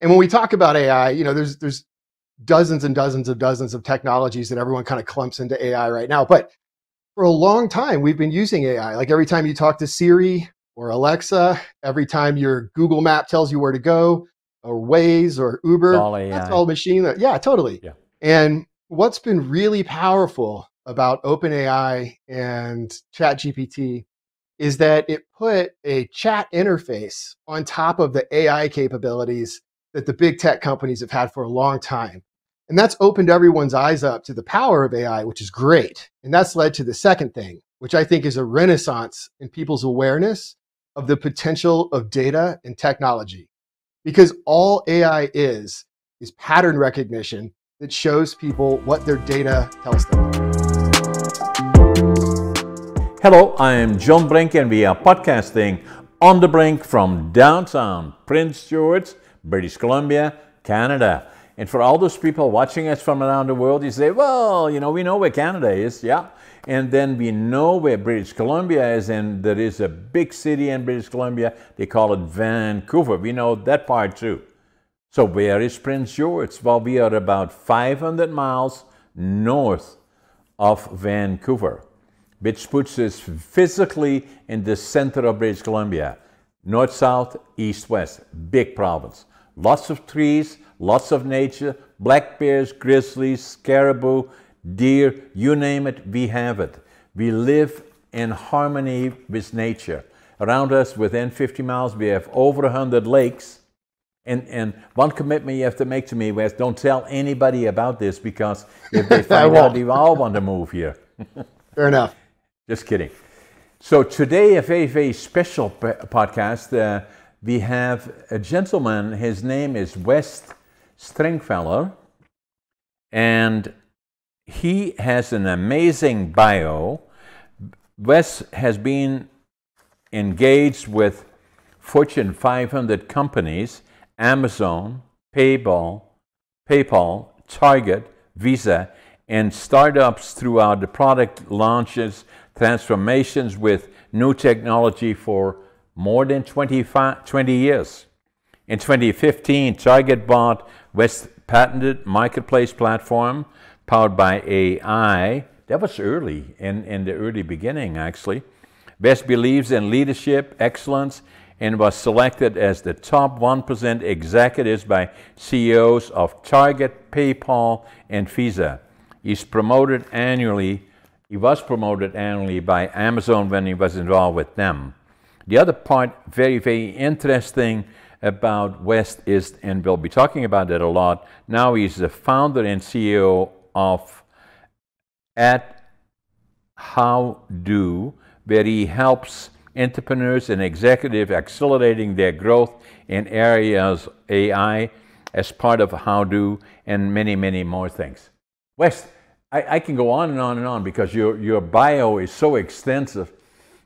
And when we talk about AI, there's dozens and dozens of technologies that everyone kind of clumps into AI right now. But for a long time, we've been using AI. Like every time you talk to Siri or Alexa, every time your Google map tells you where to go, or Waze or It's Uber, all that's AI. all machine. Yeah, totally. Yeah. And what's been really powerful about OpenAI and ChatGPT is that it put a chat interface on top of the AI capabilities that the big tech companies have had for a long time. And that's opened everyone's eyes up to the power of AI, which is great. And that's led to the second thing, which I think is a renaissance in people's awareness of the potential of data and technology. Because all AI is pattern recognition that shows people what their data tells them. Hello, I am John Brink and we are podcasting on the Brink from downtown Prince George, British Columbia, Canada. And for all those people watching us from around the world, you say, well, we know where Canada is, yeah. And then we know where British Columbia is, and there is a big city in British Columbia. They call it Vancouver. We know that part too. So where is Prince George? Well, we are about 500 miles north of Vancouver, which puts us physically in the center of British Columbia. North, south, east, west, big province. Lots of trees, lots of nature, black bears, grizzlies, caribou, deer, you name it, we have it. We live in harmony with nature. Around us, within 50 miles, we have over 100 lakes. And one commitment you have to make to me was don't tell anybody about this, because if they find out, they all want to move here. Fair enough. Just kidding. So today, a very, very special podcast. We have a gentleman, his name is West Stringfellow, and he has an amazing bio. Wes has been engaged with Fortune 500 companies, Amazon, PayPal, Target, Visa, and startups throughout the product launches, transformations with new technology for more than 20 years. In 2015, Target bought West's patented marketplace platform powered by AI. That was early, in the early beginning, actually. West believes in leadership, excellence, and was selected as the top 1% executives by CEOs of Target, PayPal, and Visa. He was promoted annually by Amazon when he was involved with them. The other part, very, very interesting about West is, and we'll be talking about it a lot, now he's the founder and CEO of HowDo, where he helps entrepreneurs and executives accelerating their growth in areas AI as part of HowDo, and many, many more things. West, I can go on and on and on, because your bio is so extensive,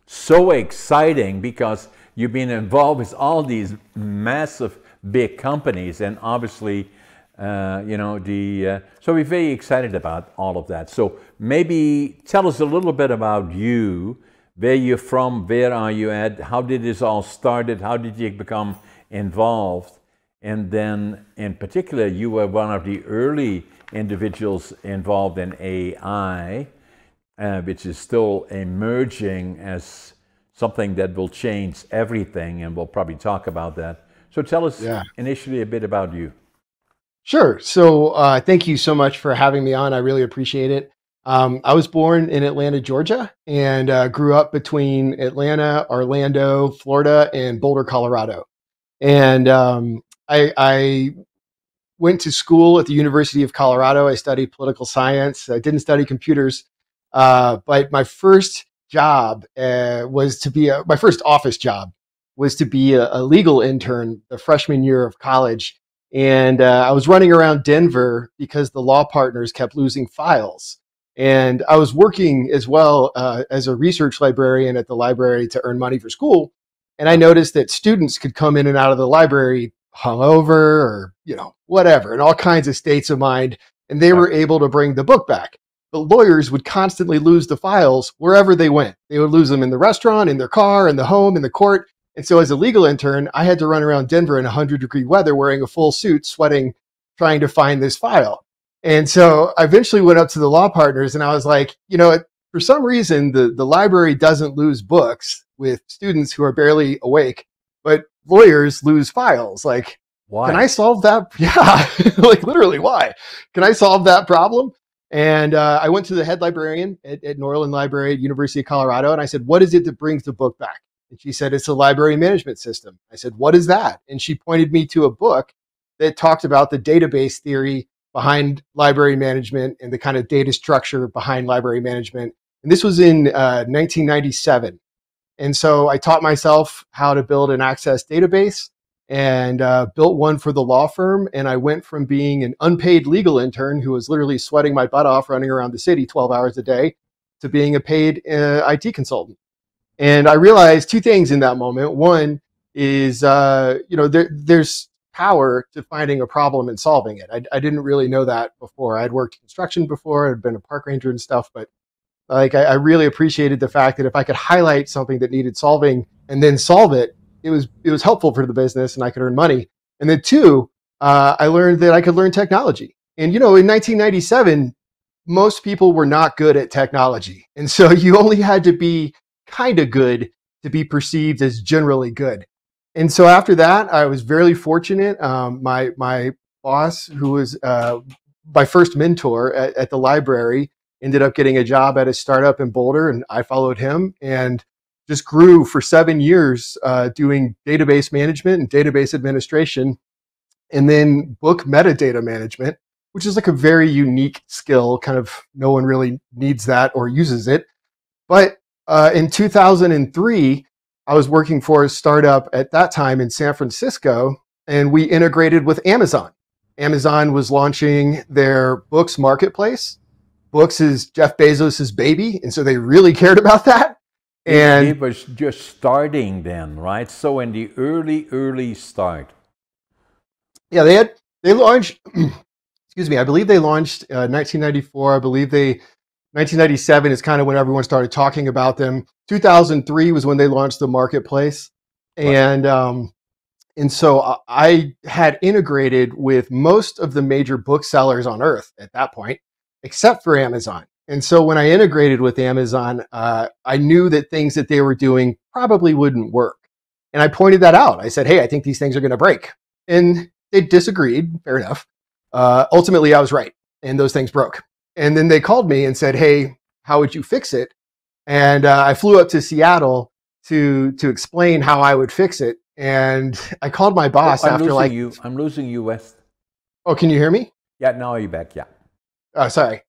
so exciting, because you've been involved with all these massive big companies, and obviously so we're very excited about all of that. So maybe tell us a little bit about you, where you're from, where are you at, how did this all started, how did you become involved, and then in particular you were one of the early individuals involved in AI, which is still emerging as something that will change everything, and we'll probably talk about that. So tell us initially a bit about you. Sure. So thank you so much for having me on. I really appreciate it. I was born in Atlanta, Georgia, and grew up between Atlanta, Orlando, Florida, and Boulder, Colorado. And I went to school at the University of Colorado. I studied political science. I didn't study computers, but my first job my first office job was to be a legal intern the freshman year of college. And I was running around Denver because the law partners kept losing files. And I was working as well as a research librarian at the library to earn money for school. And I noticed that students could come in and out of the library hungover or, whatever, in all kinds of states of mind. And they were able to bring the book back. But lawyers would constantly lose the files wherever they went. They would lose them in the restaurant, in their car, in the home, in the court. And so as a legal intern, I had to run around Denver in 100-degree weather wearing a full suit, sweating, trying to find this file. And so I eventually went up to the law partners and I was like, for some reason, the library doesn't lose books with students who are barely awake, but lawyers lose files. Like, Why? can I solve that? Yeah, like literally, why? Can I solve that problem? And I went to the head librarian at Norland Library at University of Colorado, and I said, what is it that brings the book back? And she said, it's a library management system. I said, what is that? And she pointed me to a book that talked about the database theory behind library management and the kind of data structure behind library management. And this was in 1997. And so I taught myself how to build an access database and built one for the law firm. And I went from being an unpaid legal intern who was literally sweating my butt off running around the city 12 hours a day to being a paid IT consultant. And I realized two things in that moment. One is, there's power to finding a problem and solving it. I didn't really know that before. I'd worked construction before. I'd been a park ranger and stuff, but like I really appreciated the fact that if I could highlight something that needed solving and then solve it, it was helpful for the business and I could earn money. And then two, I learned that I could learn technology. And in 1997, most people were not good at technology, and so you only had to be kind of good to be perceived as generally good. And so after that, I was very fortunate. My boss, who was my first mentor at the library, ended up getting a job at a startup in Boulder, and I followed him and just grew for 7 years doing database management and database administration, and then book metadata management, which is like a very unique skill. Kind of no one really needs that or uses it. But in 2003, I was working for a startup at that time in San Francisco, and we integrated with Amazon. Amazon was launching their books marketplace. Books is Jeff Bezos's baby, and so they really cared about that. And it was just starting then, right? So in the early start. Yeah, they launched. Excuse me. I believe they launched 1994. I believe 1997 is kind of when everyone started talking about them. 2003 was when they launched the marketplace, and so I had integrated with most of the major booksellers on earth at that point, except for Amazon. And so when I integrated with Amazon, I knew that things that they were doing probably wouldn't work. And I pointed that out. I said, hey, I think these things are going to break. And they disagreed. Fair enough. Ultimately, I was right. And those things broke. And then they called me and said, hey, how would you fix it? And I flew up to Seattle to explain how I would fix it. And I called my boss after I'm losing you, West. Oh, can you hear me? Yeah, now you're back. Yeah. Oh, sorry.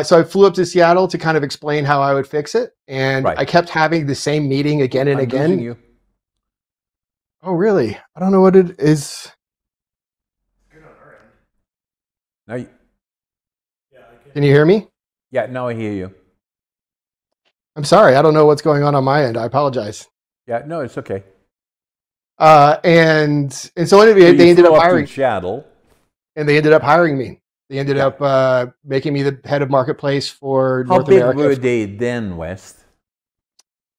So I flew up to Seattle to kind of explain how I would fix it. And I kept having the same meeting again and again. Losing you. Oh, really? I don't know what it is. Now Can you hear me? Yeah, now I hear you. I'm sorry. I don't know what's going on my end. I apologize. Yeah, no, it's okay. And so anyway, they ended up hiring Seattle. And they ended up hiring me. They ended up making me the head of marketplace for North America. How big were they then, West?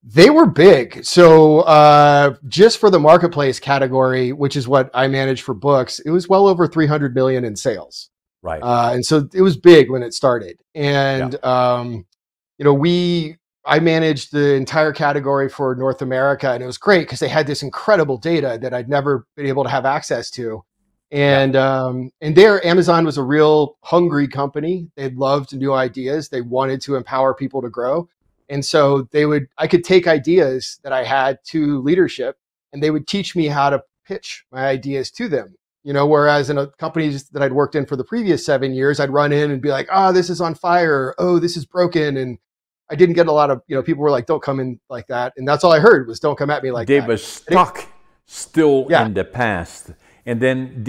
They were big. So just for the marketplace category, which is what I manage for books, it was well over 300 million in sales. Right. And so it was big when it started. And, I managed the entire category for North America, and it was great because they had this incredible data that I'd never been able to have access to. And there, Amazon was a real hungry company. They loved new ideas. They wanted to empower people to grow. And so I could take ideas that I had to leadership, and they would teach me how to pitch my ideas to them. Whereas in companies that I'd worked in for the previous 7 years, I'd run in and be like, oh, this is on fire. Oh, this is broken. And I didn't get a lot of, people were like, don't come in like that. And that's all I heard was, don't come at me like that. They were stuck still in the past. And then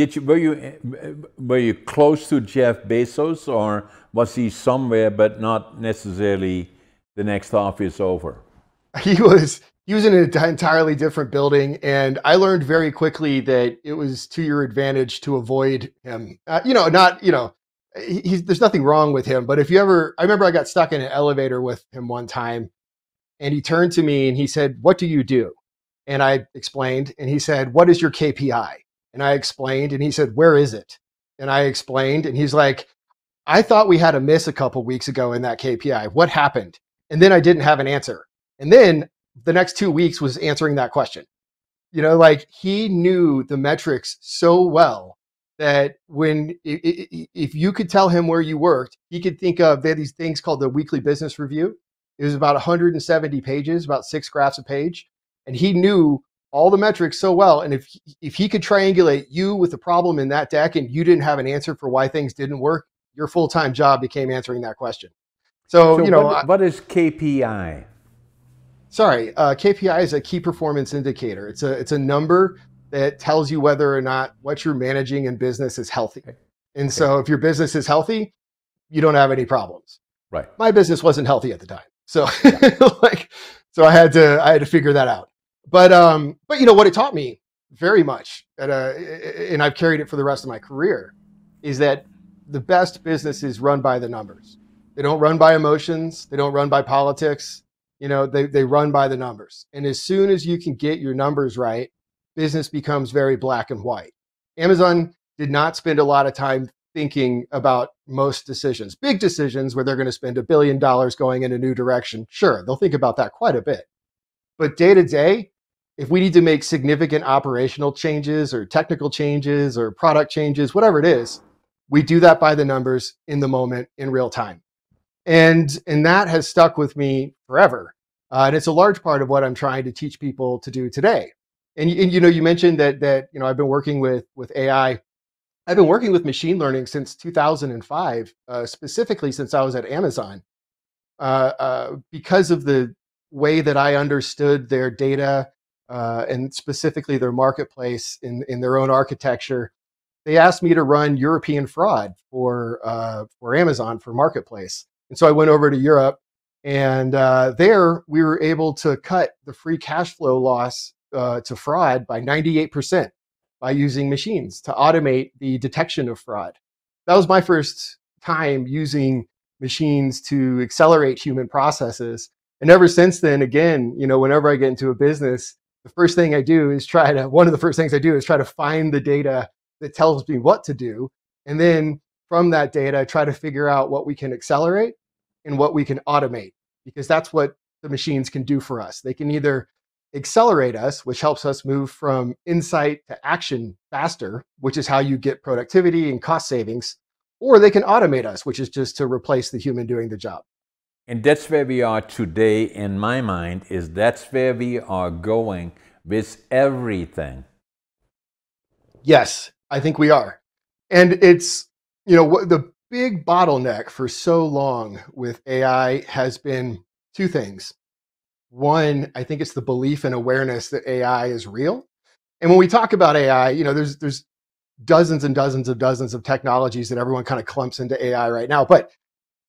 were you close to Jeff Bezos, or was he somewhere but not necessarily the next office over? He was in an entirely different building, and I learned very quickly that it was to your advantage to avoid him. There's nothing wrong with him, but I remember I got stuck in an elevator with him one time, and he turned to me and he said, "What do you do?" And I explained, and he said, "What is your KPI?" And I explained, and he said, "Where is it?" And I explained, and he's like, "I thought we had a miss a couple weeks ago in that KPI. What happened?" And then I didn't have an answer. And then the next 2 weeks was answering that question. Like he knew the metrics so well that if you could tell him where you worked, he could think of, they had these things called the weekly business review. It was about 170 pages, about 6 graphs a page. And he knew all the metrics so well. And if he could triangulate you with the problem in that deck and you didn't have an answer for why things didn't work, your full-time job became answering that question. So, what is KPI? Sorry, KPI is a key performance indicator. It's a number that tells you whether or not what you're managing in business is healthy. And so if your business is healthy, you don't have any problems. Right. My business wasn't healthy at the time. So so I had to figure that out. But what it taught me very much and I've carried it for the rest of my career is that the best business is run by the numbers. They don't run by emotions. They don't run by politics. They run by the numbers. And as soon as you can get your numbers right, business becomes very black and white. Amazon did not spend a lot of time thinking about most decisions. Big decisions where they're going to spend $1 billion going in a new direction. Sure, they'll think about that quite a bit. But day to day, if we need to make significant operational changes or technical changes or product changes, whatever it is, we do that by the numbers in the moment in real time. And that has stuck with me forever. And it's a large part of what I'm trying to teach people to do today. And you mentioned that I've been working with AI. I've been working with machine learning since 2005, specifically since I was at Amazon, because of the way that I understood their data and specifically their marketplace in their own architecture. They asked me to run European fraud for Amazon for marketplace. And so I went over to Europe, and there we were able to cut the free cash flow loss to fraud by 98% by using machines to automate the detection of fraud. That was my first time using machines to accelerate human processes. And ever since then, again, whenever I get into a business, one of the first things I do is try to find the data that tells me what to do. And then from that data, try to figure out what we can accelerate and what we can automate, because that's what the machines can do for us. They can either accelerate us, which helps us move from insight to action faster, which is how you get productivity and cost savings, or they can automate us, which is just to replace the human doing the job. And that's where we are today, in my mind, that's where we are going with everything. Yes, I think we are. And it's, the big bottleneck for so long with AI has been two things. One, I think it's the belief and awareness that AI is real. And when we talk about AI, there's dozens and dozens of technologies that everyone kind of clumps into AI right now. But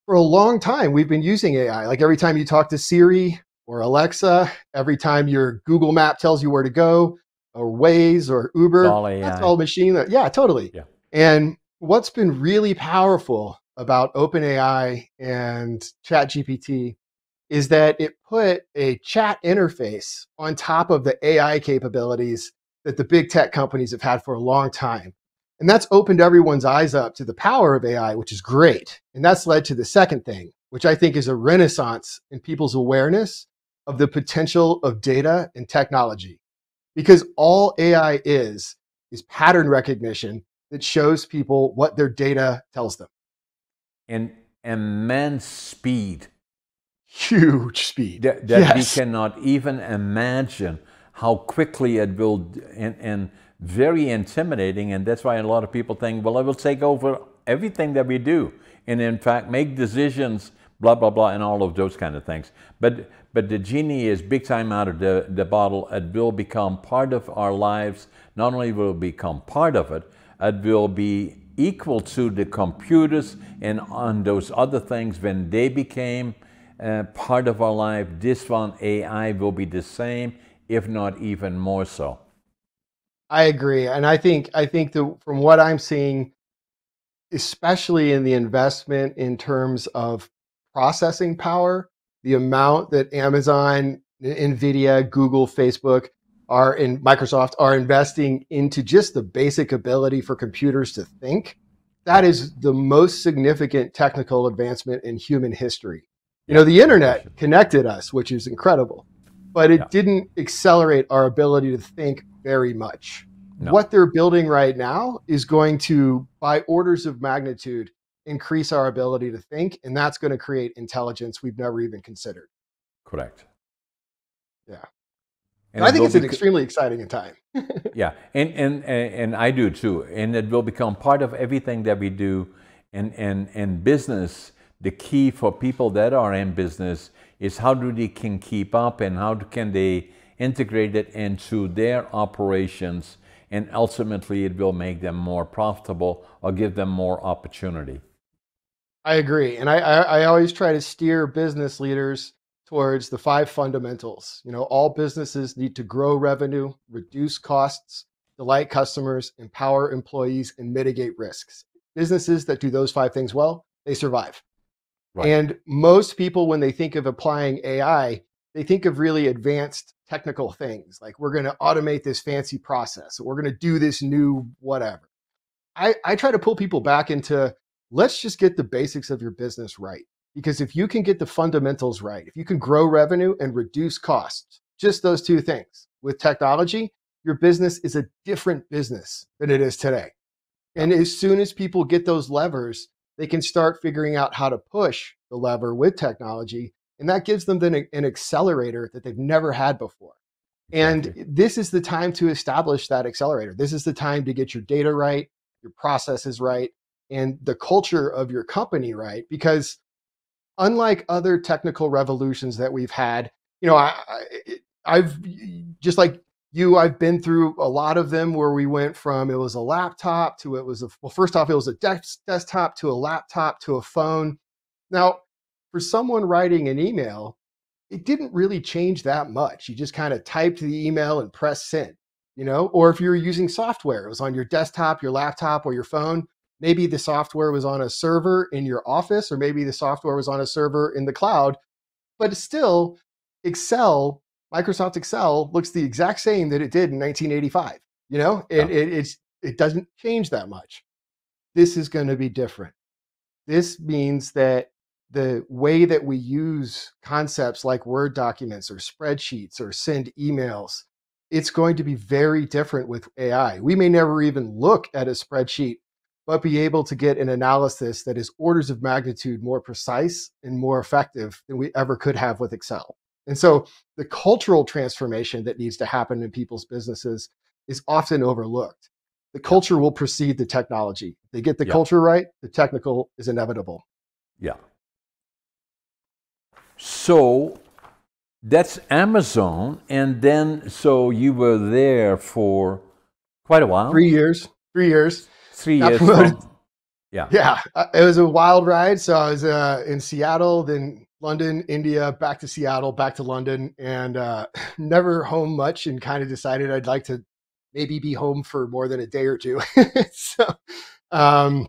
for a long time, we've been using AI. Like every time you talk to Siri or Alexa, every time your Google map tells you where to go, or Waze or Uber, that's all machine. Yeah, totally. Yeah. And what's been really powerful about OpenAI and ChatGPT is that it put a chat interface on top of the AI capabilities that the big tech companies have had for a long time. And that's opened everyone's eyes up to the power of AI, which is great. And that's led to the second thing, which I think is a renaissance in people's awareness of the potential of data and technology. Because all AI is pattern recognition that shows people what their data tells them. And immense speed. Huge speed. That yes. We cannot even imagine how quickly it will, and very intimidating. And that's why a lot of people think, well, it will take over everything that we do. And in fact, make decisions, blah, blah, blah, and all of those kind of things. But the genie is big time out of the bottle. It will become part of our lives. Not only will it become part of it, it will be equal to the computers and on those other things when they became part of our life. This one, AI, will be the same, if not even more so. I agree. And I think from what I'm seeing, especially in the investment in terms of processing power, the amount that Amazon, NVIDIA, Google, Facebook are in Microsoft are investing into just the basic ability for computers to think, that is the most significant technical advancement in human history. You know, Yeah, the no internet question. connected us, which is incredible, but Yeah, it didn't accelerate our ability to think very much. no, What they're building right now is going to, by orders of magnitude, increase our ability to think, and that's going to create intelligence we've never even considered. correct. Yeah. And And I it think will it's an be, extremely exciting time. yeah, and I do too. And it will become part of everything that we do. And business, the key for people that are in business is how do they can keep up and how can they integrate it into their operations, and ultimately it will make them more profitable or give them more opportunity. I agree. And I always try to steer business leaders towards the five fundamentals. You know, all businesses need to grow revenue, reduce costs, delight customers, empower employees, and mitigate risks. Businesses that do those five things well, they survive. Right. And most people, when they think of applying AI, they think of really advanced technical things like we're going to automate this fancy process, or we're going to do this new whatever. I try to pull people back into, let's just get the basics of your business right. Because if you can get the fundamentals right, if you can grow revenue and reduce costs, just those two things with technology, your business is a different business than it is today. Yeah. And as soon as people get those levers, they can start figuring out how to push the lever with technology. And that gives them then an accelerator that they've never had before. And Exactly. this is the time to establish that accelerator. This is the time to get your data right, your processes right, and the culture of your company right. Because unlike other technical revolutions that we've had, you know, I've just like you, I've been through a lot of them where we went from it was a laptop to it was a, well, first off, it was a desktop to a laptop to a phone. Now, for someone writing an email, it didn't really change that much. You just kind of typed the email and press send, you know, or if you were using software, it was on your desktop, your laptop, or your phone. Maybe the software was on a server in your office, or maybe the software was on a server in the cloud, but still, Excel, Microsoft Excel looks the exact same that it did in 1985, you know, Yeah. and it doesn't change that much. This is going to be different. This means that the way that we use concepts like Word documents or spreadsheets or send emails, it's going to be very different with AI. We may never even look at a spreadsheet, but be able to get an analysis that is orders of magnitude more precise and more effective than we ever could have with Excel. And so the cultural transformation that needs to happen in people's businesses is often overlooked. The Yeah. culture will precede the technology. If they get the Yeah. culture right, the technical is inevitable. Yeah. So that's Amazon, and then so you were there for quite a while, 3 years, 3 years, 3 years got promoted. from, yeah, Yeah, it was a wild ride. So I was in Seattle, then London, India, back to Seattle, back to London, and never home much. And kind of decided I'd like to maybe be home for more than a day or two. So um,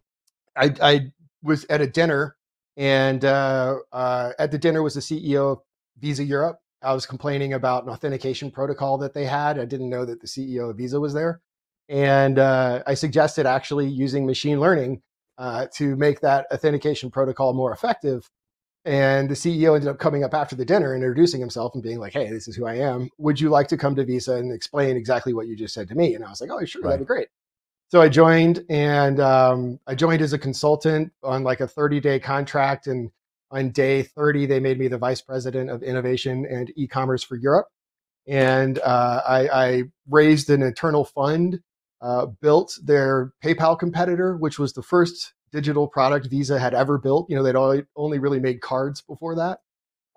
I was at a dinner, and at the dinner was the CEO of Visa Europe. I was complaining about an authentication protocol that they had. I didn't know that the CEO of Visa was there, and I suggested actually using machine learning to make that authentication protocol more effective. And the CEO ended up coming up after the dinner and introducing himself and being like, "Hey, this is who I am. Would you like to come to Visa and explain exactly what you just said to me?" And I was like, "Oh, sure, that'd right, be great." So I joined, and I joined as a consultant on like a 30-day contract. And on day 30, they made me the vice president of innovation and e-commerce for Europe. And I raised an internal fund, built their PayPal competitor, which was the first digital product Visa had ever built. You know, they'd only really made cards before that.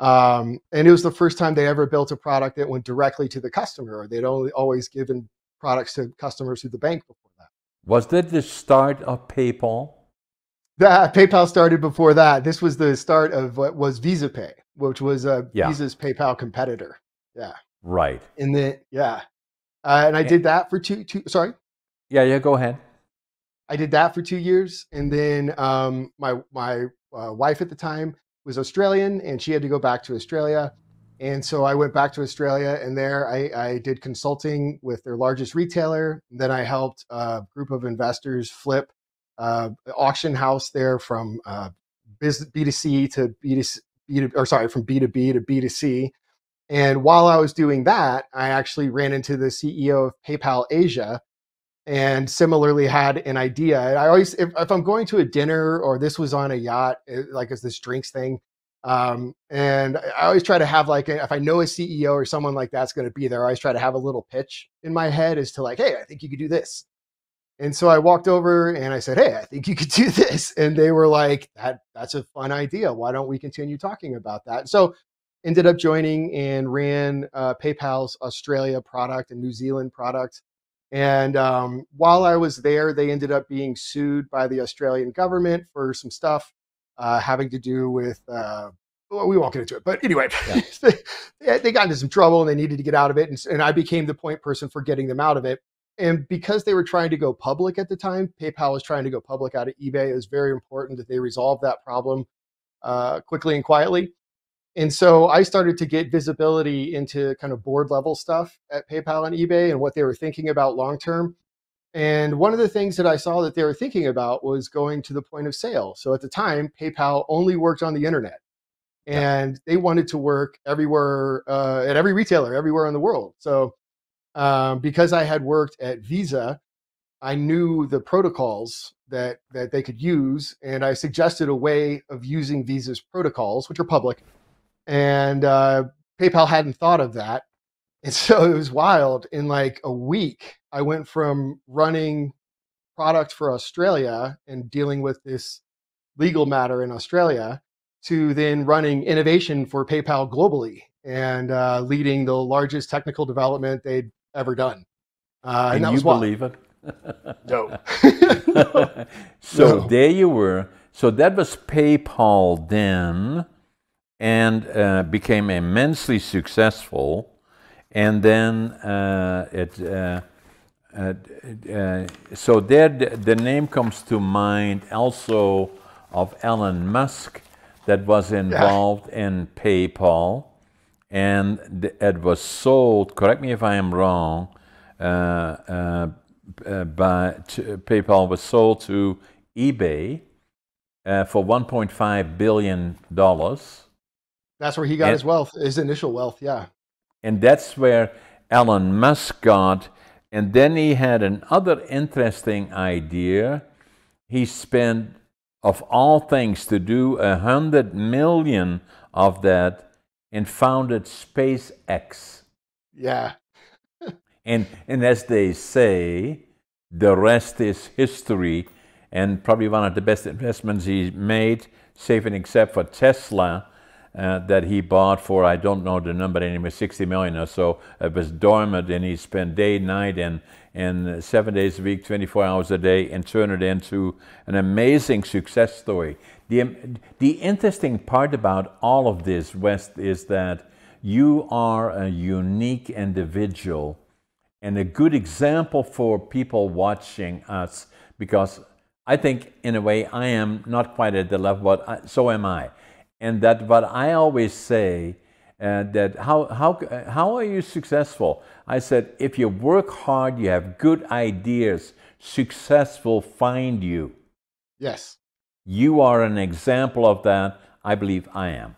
And it was the first time they ever built a product that went directly to the customer. They'd only always given products to customers through the bank before that. was that the start of PayPal? That PayPal started before that. This was the start of what was Visa Pay, which was Yeah, Visa's PayPal competitor. Yeah, right, and then yeah, and I Eh, did that for two. Sorry, yeah, yeah, go ahead. I did that for 2 years, and then my wife at the time was Australian, and she had to go back to Australia. And so I went back to Australia, and there I did consulting with their largest retailer. Then I helped a group of investors flip the auction house there from B2C to from B2B to B2C. And while I was doing that, I actually ran into the CEO of PayPal Asia, and similarly had an idea. And I always, if I'm going to a dinner or this was on a yacht, like it's this drinks thing, and I always try to have like, if I know a CEO or someone like that's going to be there, I always try to have a little pitch in my head as to like, hey, I think you could do this. And so I walked over and I said, hey, I think you could do this. And they were like, that's a fun idea. Why don't we continue talking about that? So ended up joining and ran PayPal's Australia product and New Zealand product. And while I was there, they ended up being sued by the Australian government for some stuff having to do with, well, we won't get into it. But anyway, they got into some trouble and they needed to get out of it. And I became the point person for getting them out of it. And because they were trying to go public at the time, PayPal was trying to go public out of eBay. It was very important that they resolve that problem quickly and quietly. And so I started to get visibility into kind of board level stuff at PayPal and eBay and what they were thinking about long term. And one of the things that I saw that they were thinking about was going to the point of sale. So at the time, PayPal only worked on the internet, and they wanted to work everywhere at every retailer everywhere in the world. So because I had worked at Visa, I knew the protocols that they could use, and I suggested a way of using Visa's protocols, which are public. And PayPal hadn't thought of that. And so it was wild. In like a week, I went from running product for Australia and dealing with this legal matter in Australia to then running innovation for PayPal globally and leading the largest technical development they'd ever done. And that you believe it? No. So no. There you were. So that was PayPal then, and became immensely successful. And then so there the name comes to mind also of Elon Musk that was involved in PayPal, and it was sold, correct me if I am wrong, PayPal was sold to eBay for $1.5 billion. That's where he got his wealth, his initial wealth, yeah. And that's where Elon Musk got. And then he had another interesting idea. He spent, of all things, to do 100 million of that and founded SpaceX. Yeah. and as they say, the rest is history. And probably one of the best investments he made, save and except for Tesla, that he bought for, I don't know the number anymore, 60 million or so. It was dormant, and he spent day, night, and 7 days a week, 24 hours a day, and turned it into an amazing success story. The interesting part about all of this, West, is that you are a unique individual and a good example for people watching us, because I think, in a way, I am not quite at the level, but so am I. And that what I always say, that how are you successful? I said, if you work hard, you have good ideas, success will find you. Yes. You are an example of that. I believe I am.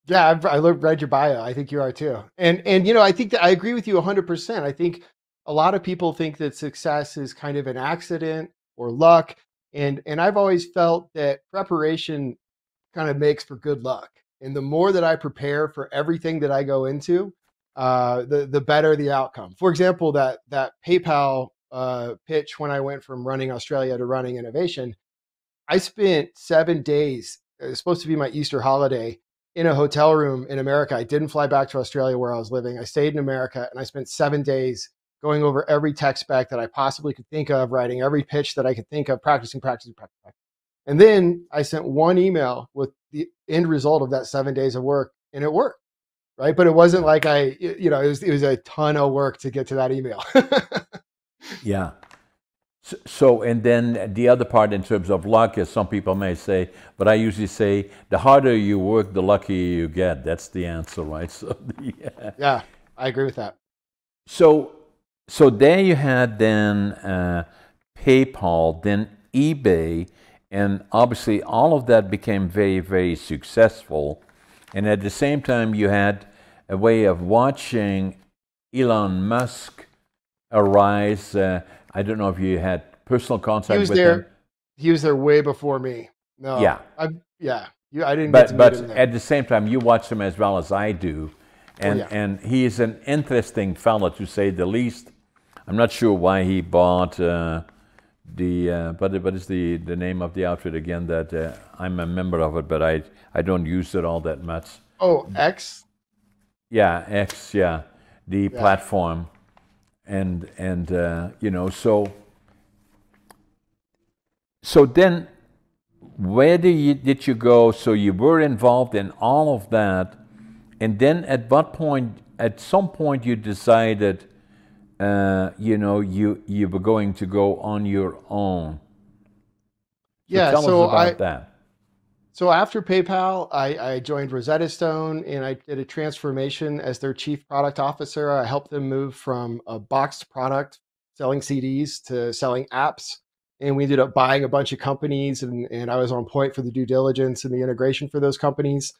Yeah, I read your bio. I think you are too. And you know, I think that I agree with you 100%. I think a lot of people think that success is kind of an accident or luck. And I've always felt that preparation kind of makes for good luck. And the more that I prepare for everything that I go into, the better the outcome. For example, that PayPal pitch, when I went from running Australia to running innovation, I spent 7 days, it was supposed to be my Easter holiday, in a hotel room in America. I didn't fly back to Australia where I was living. I stayed in America, and I spent 7 days going over every tech spec that I possibly could think of, writing every pitch that I could think of, practicing. And then I sent one email with the end result of that 7 days of work, and it worked, right? But it wasn't like it was a ton of work to get to that email. Yeah. So, and then the other part in terms of luck is some people may say, but I usually say the harder you work, the luckier you get. That's the answer, right? So, yeah. Yeah, I agree with that. So, so there you had then PayPal, then eBay, and obviously all of that became very, very successful. And at the same time, you had a way of watching Elon Musk arise. I don't know if you had personal contact with him. He was there way before me. No, Yeah, I didn't get to meet him but there. at the same time, you watch him as well as I do, Oh, yeah. and he is an interesting fellow to say the least. I'm not sure why he bought what is the name of the outfit again that I'm a member of it, but I don't use it all that much. Oh, X? Yeah, X, yeah, the platform, and you know, so then where did you go? So you were involved in all of that, and then at what point? At some point, you decided, you know, you were going to go on your own. So Yeah, tell us about that. So after PayPal, I joined Rosetta Stone and I did a transformation as their chief product officer. I helped them move from a boxed product selling CDs to selling apps. And we ended up buying a bunch of companies and I was on point for the due diligence and the integration for those companies.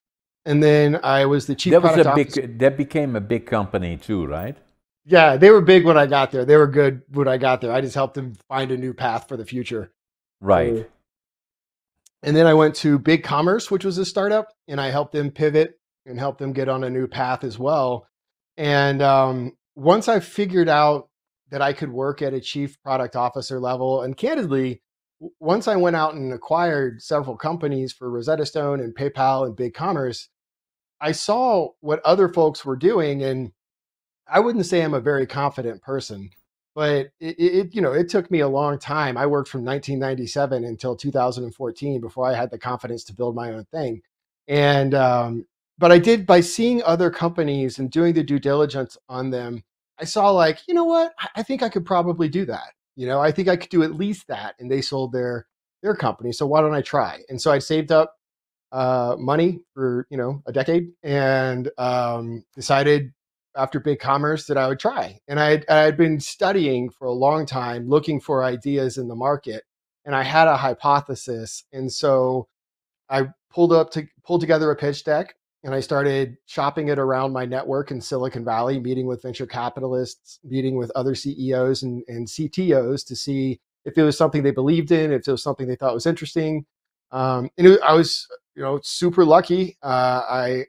And then I was the chief product officer. That became a big company too, right? Yeah, they were big when I got there. They were good when I got there. I just helped them find a new path for the future. Right. So, and then I went to Big Commerce, which was a startup, and I helped them pivot and help them get on a new path as well. And once I figured out that I could work at a chief product officer level, and candidly, once I went out and acquired several companies for Rosetta Stone and PayPal and Big Commerce, I saw what other folks were doing, and I wouldn't say I'm a very confident person, but it took me a long time. I worked from 1997 until 2014 before I had the confidence to build my own thing. And but I did by seeing other companies and doing the due diligence on them. I saw like, you know what? I think I could probably do that. I think I could do at least that. And they sold their company, so why don't I try? And so I saved up money for a decade and decided after Big Commerce that I would try. And I'd been studying for a long time, looking for ideas in the market, and I had a hypothesis. And so I pulled together a pitch deck, and I started shopping it around my network in Silicon Valley, meeting with venture capitalists, meeting with other CEOs and CTOs to see if it was something they believed in, if it was something they thought was interesting. I was, super lucky. I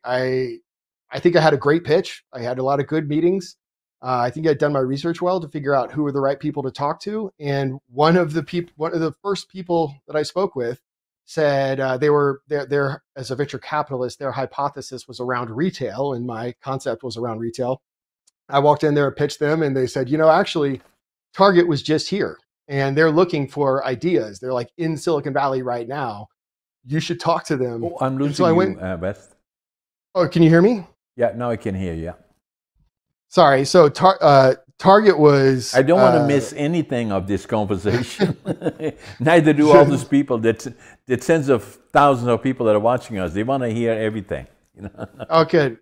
think I had a great pitch. I had a lot of good meetings. I think I'd done my research well to figure out who were the right people to talk to. And one of the first people that I spoke with said they were there as a venture capitalist. Their hypothesis was around retail, and my concept was around retail. I walked in there and pitched them, and they said, actually, Target was just here, and they're looking for ideas. They're like in Silicon Valley right now. You should talk to them. Oh, I'm losing so I went, you, West. Oh, can you hear me? Yeah, now I can hear you. Sorry. So Target was. I don't want to miss anything of this conversation. Neither do all those people. That tens of thousands of people that are watching us. They want to hear everything. Okay.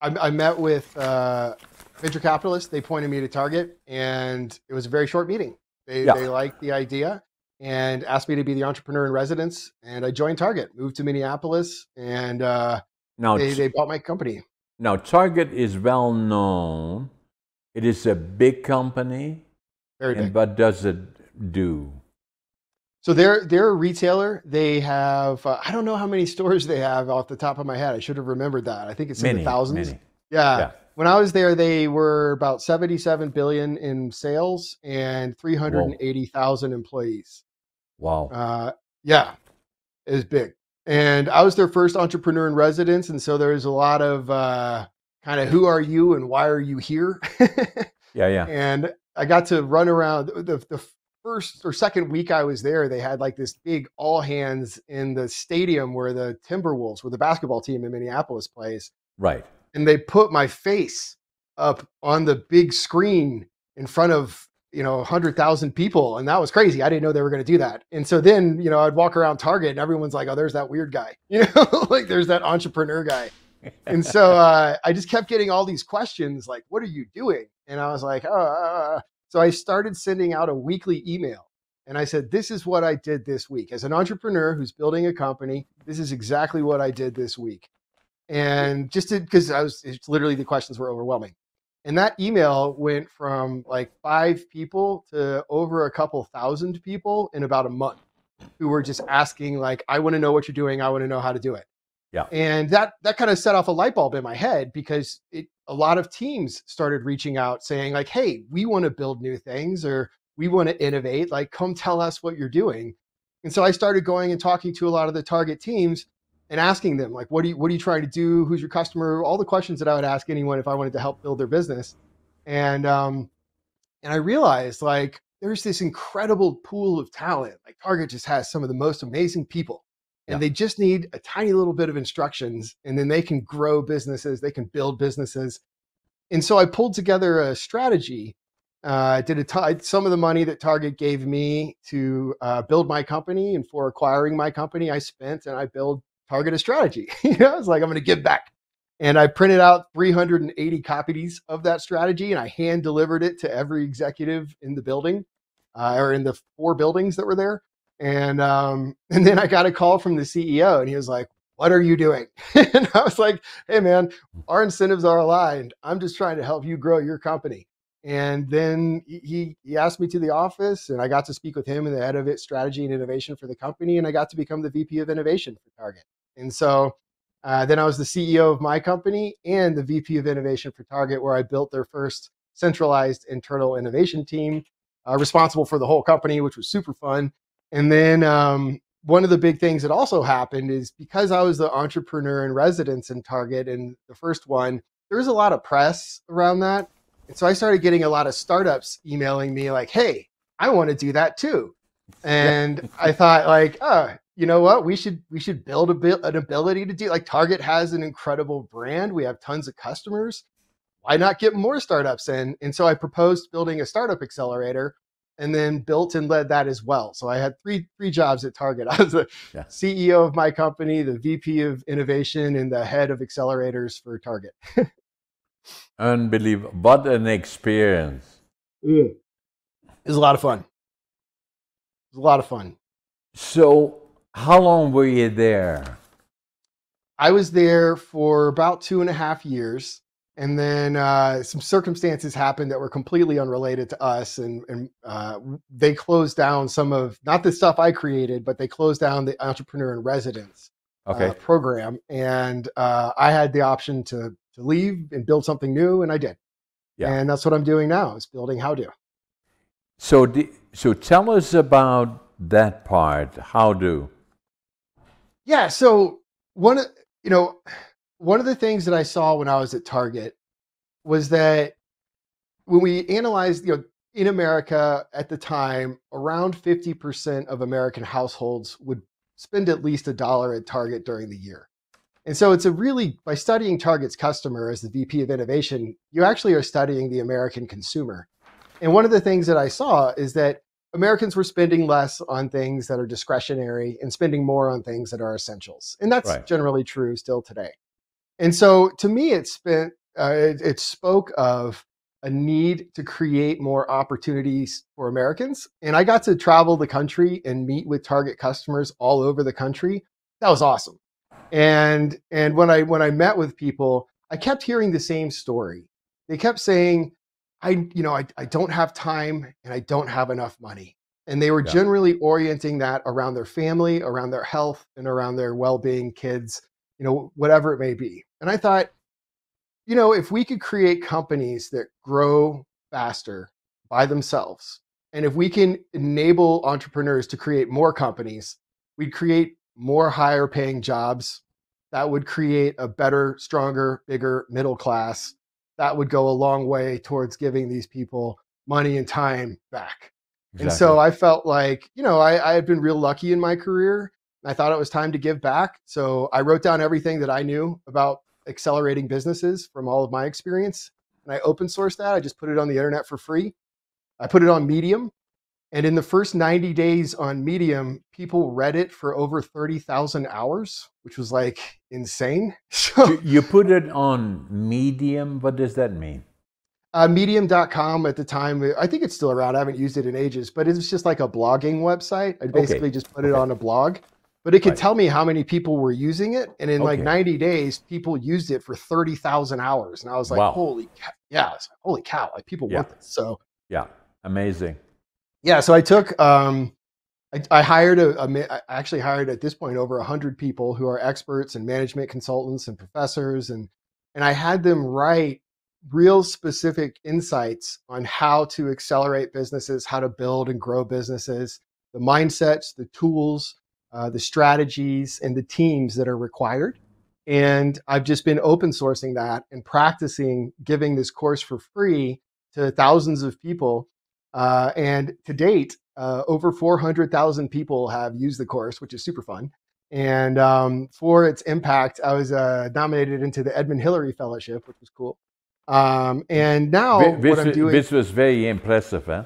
I met with venture capitalists. They pointed me to Target, and it was a very short meeting. They liked the idea and asked me to be the entrepreneur in residence. And I joined Target, moved to Minneapolis, and they bought my company. Now, Target is well known. It is a big company. Very big. And what does it do? So they're a retailer. They have, I don't know how many stores they have off the top of my head. I should have remembered that. I think it's in the thousands. Many. Yeah. When I was there, they were about 77 billion in sales and 380,000 employees. Wow. Yeah, it was big. And I was their first entrepreneur in residence. And so there was a lot of kind of who are you and why are you here? Yeah. And I got to run around the first or second week I was there. They had like this big all hands in the stadium where the Timberwolves, where the basketball team in Minneapolis plays. Right. And they put my face up on the big screen in front of 100,000 people. And that was crazy. I didn't know they were going to do that. And so then, I'd walk around Target and everyone's like, oh, there's that weird guy, like there's that entrepreneur guy. And so I just kept getting all these questions like, what are you doing? And I was like, so I started sending out a weekly email. And I said, this is what I did this week. As an entrepreneur who's building a company, this is exactly what I did this week. And because it's literally the questions were overwhelming. And that email went from like 5 people to over a couple thousand people in about a month who were just asking like, I want to know what you're doing. I want to know how to do it. Yeah. And that kind of set off a light bulb in my head because a lot of teams started reaching out saying like, hey, we want to build new things or we want to innovate. Like, come tell us what you're doing. And so I started going and talking to a lot of the Target teams and asking them like, what are you trying to do? Who's your customer? All the questions that I would ask anyone if I wanted to help build their business. And I realized like there's this incredible pool of talent. Like Target just has some of the most amazing people. And they just need a tiny little bit of instructions and then they can grow businesses, they can build businesses. And so I pulled together a strategy, some of the money that Target gave me to build my company and for acquiring my company, I spent and I built Target a strategy. I was like, I'm going to give back. And I printed out 380 copies of that strategy and I hand delivered it to every executive in the building or in the 4 buildings that were there. And then I got a call from the CEO and he was like, what are you doing? And I was like, hey man, our incentives are aligned. I'm just trying to help you grow your company. And then he asked me to the office and I got to speak with him and the head of it, strategy and innovation for the company. And I got to become the VP of innovation for Target. And so then I was the CEO of my company and the VP of innovation for Target, where I built their first centralized internal innovation team responsible for the whole company, which was super fun. And then one of the big things that also happened is because I was the entrepreneur in residence in Target and the first one, there was a lot of press around that. And so I started getting a lot of startups emailing me like, hey, I want to do that too. And I thought like, oh, you know what? We should build an ability to do like Target has an incredible brand. We have tons of customers. Why not get more startups in? And so I proposed building a startup accelerator and then built and led that as well. So I had three jobs at Target. I was the CEO of my company, the VP of innovation, and the head of accelerators for Target. Unbelievable. What an experience. It was a lot of fun. It was a lot of fun. So how long were you there? I was there for about 2.5 years. And then some circumstances happened that were completely unrelated to us. And they closed down some of, not the stuff I created, but they closed down the Entrepreneur in Residence program. And I had the option to leave and build something new, and I did. Yeah. And that's what I'm doing now, is building HowDo. So tell us about that part, HowDo. Yeah, so one of the things that I saw when I was at Target was that when we analyzed, in America at the time, around 50% of American households would spend at least $1 at Target during the year. And so by studying Target's customer as the VP of innovation, you actually are studying the American consumer. And one of the things that I saw is that Americans were spending less on things that are discretionary and spending more on things that are essentials. And that's generally true still today. And so to me, it spoke of a need to create more opportunities for Americans. And I got to travel the country and meet with Target customers all over the country. That was awesome. And when I met with people, I kept hearing the same story. They kept saying, I don't have time and I don't have enough money. And they were generally orienting that around their family, around their health, and around their well-being, kids, whatever it may be. And I thought, if we could create companies that grow faster by themselves, and if we can enable entrepreneurs to create more companies, we'd create more higher paying jobs. That would create a better, stronger, bigger middle class. That would go a long way towards giving these people money and time back. Exactly. And so I felt like, I had been real lucky in my career. I thought it was time to give back. So I wrote down everything that I knew about accelerating businesses from all of my experience. And I open sourced that. I just put it on the internet for free. I put it on Medium. And in the first 90 days on Medium, people read it for over 30,000 hours, which was like insane. So You put it on Medium. What does that mean? Medium.com at the time, I think it's still around. I haven't used it in ages, but it's just like a blogging website. I basically just put it on a blog, but it could tell me how many people were using it. And in like 90 days, people used it for 30,000 hours. And I was like, holy cow, like people want this. So yeah, amazing. Yeah. So I took, I hired I actually hired at this point over 100 people who are experts and management consultants and professors. And I had them write real specific insights on how to accelerate businesses, how to build and grow businesses, the mindsets, the tools, the strategies, and the teams that are required. And I've just been open sourcing that and practicing giving this course for free to thousands of people. And to date, over 400,000 people have used the course, which is super fun. And for its impact, I was nominated into the Edmund Hillary Fellowship, which was cool. And now what I'm doing, this was very impressive, huh?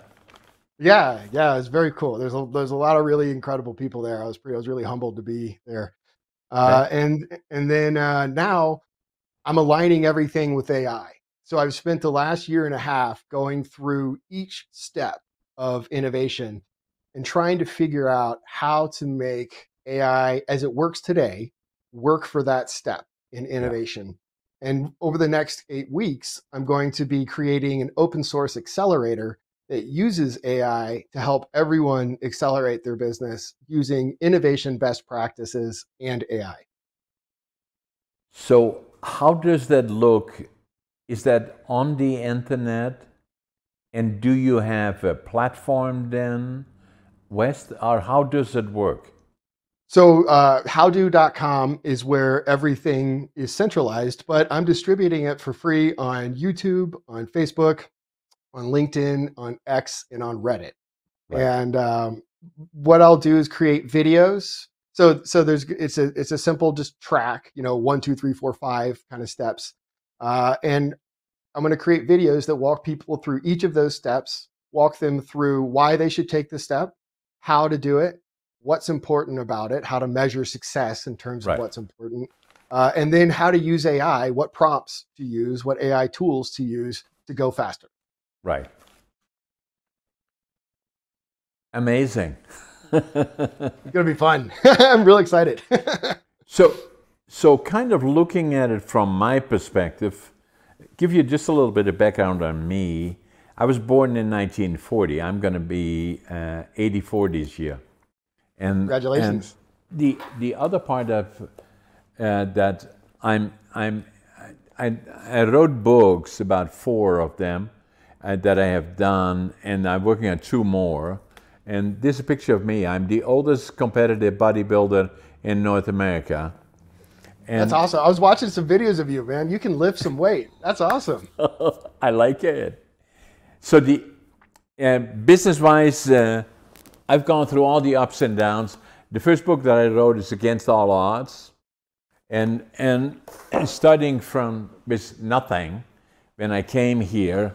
Yeah, it's very cool. There's a lot of really incredible people there. I was really humbled to be there. And then now I'm aligning everything with AI. So I've spent the last year and a half going through each step of innovation and trying to figure out how to make AI as it works today work for that step in innovation. And over the next 8 weeks, I'm going to be creating an open source accelerator that uses AI to help everyone accelerate their business using innovation best practices and AI. So how does that look? Is that on the internet? And do you have a platform then, West, or how does it work? So HowDo.com is where everything is centralized, but I'm distributing it for free on YouTube, on Facebook, on LinkedIn, on X, and on Reddit. And what I'll do is create videos. So it's a simple just track, 1, 2, 3, 4, 5 kind of steps. And I'm going to create videos that walk people through each of those steps, walk them through why they should take the step, how to do it, what's important about it, how to measure success in terms of what's important, and then how to use AI, what prompts to use, what AI tools to use to go faster. Right. Amazing. It's going to be fun. I'm real excited. So kind of looking at it from my perspective, give you just a little bit of background on me. I was born in 1940. I'm going to be 84 this year. And congratulations. And the other part of that I wrote books, about 4 of them that I have done, and I'm working on 2 more. And this is a picture of me. I'm the oldest competitive bodybuilder in North America. And that's awesome. I was watching some videos of you, man. You can lift some weight. That's awesome. I like it. So the business-wise, I've gone through all the ups and downs. The first book that I wrote is Against All Odds. And starting from with nothing when I came here,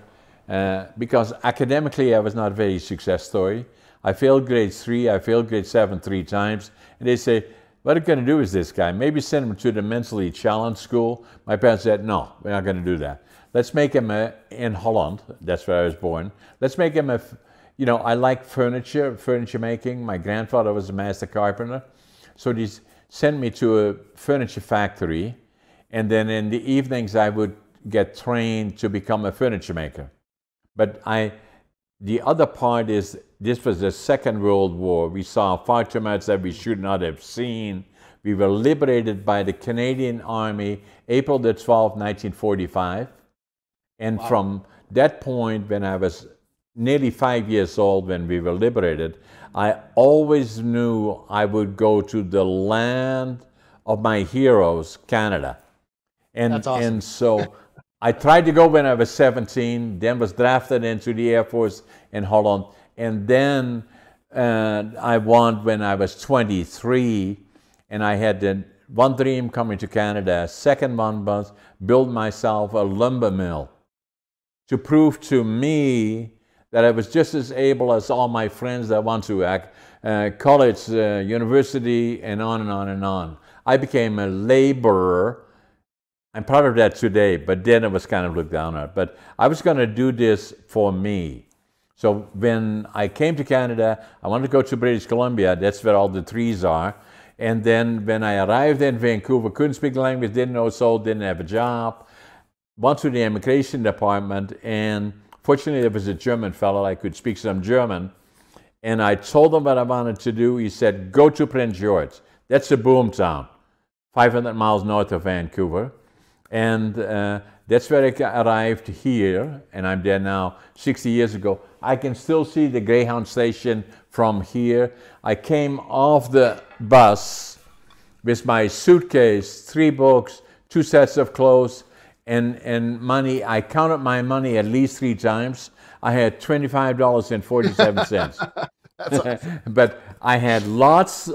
because academically I was not a very success story. I failed grade 3, I failed grade 7 3 times. And they say, what are you going to do with this guy? Maybe send him to the mentally challenged school. My parents said, no, we're not going to do that. Let's make him in Holland. That's where I was born. Let's make him I like furniture making. My grandfather was a master carpenter. So they sent me to a furniture factory. And then in the evenings, I would get trained to become a furniture maker. But the other part is, this was the Second World War. We saw far too much that we should not have seen. We were liberated by the Canadian Army, April the 12th, 1945. And from that point, when I was nearly 5 years old, when we were liberated, I always knew I would go to the land of my heroes, Canada. And, that's awesome. And so I tried to go when I was 17, then was drafted into the Air Force in Holland. And then I won when I was 23, and I had one dream coming to Canada. Second one was build myself a lumber mill to prove to me that I was just as able as all my friends that went to college, university, and on and on and on. I became a laborer. I'm proud of that today, but then it was kind of looked down at. But I was going to do this for me. So when I came to Canada, I wanted to go to British Columbia. That's where all the trees are. And then when I arrived in Vancouver, couldn't speak the language, didn't know soul, didn't have a job. Went to the immigration department, and fortunately there was a German fellow. I could speak some German. And I told him what I wanted to do. He said, go to Prince George. That's a boom town, 500 miles north of Vancouver. And that's where I arrived here, and I'm there now 60 years ago. I can still see the Greyhound station from here. I came off the bus with my suitcase, 3 books, 2 sets of clothes, and money. I counted my money at least 3 times. I had $25.47. Awesome. But I had lots